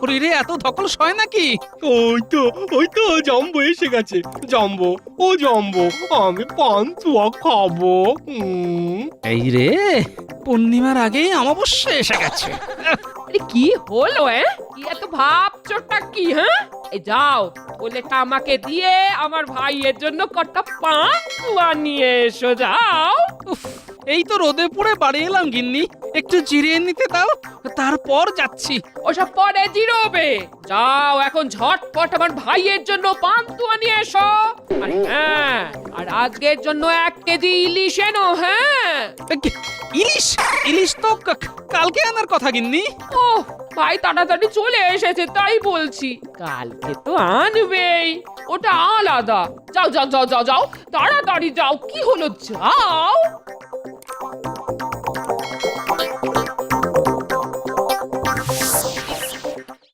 শরীরে এত ধকল সয় নাকি? ওই তো ওই তো জম্বো এসে গেছে। জম্বো, ও জম্বো, আমি পান্তুয়া খাবো। এই রে, পূর্ণিমার আগেই অমাবস্যা এসে গেছে। আরে কি হলো কি এত ভাবছোটা কি? হ্যাঁ, এই যাও বলেটা আমাকে দিয়ে আমার ভাইয়ের জন্য কটা পান্তুয়া নিয়ে এসো, যাও। উফ, এই তো রোদে পুড়ে বাড়ি এলাম গিন্নি, একটু জিরিয়ে নিতে দাও, তারপর যাচ্ছি। ওসব পরে জিরোবে, যাও এখন ঝটপট আমার ভাইয়ের জন্য পান্তুয়া নিয়ে এসো। আর হ্যাঁ, আর আজকের জন্য 1 কেজি ইলিশ এনো। হ্যাঁ, ইলিশ? ইলিশ তো কালকে আনার কথা গিন্নি। ও ভাই তাড়াতাড়ি চলে এসেছে তাই বলছি, কালকে তো আনবেই, ওটা আলাদা। যাও যাও যাও যাও যাও, তাড়াতাড়ি যাও, কি হলো, যাও।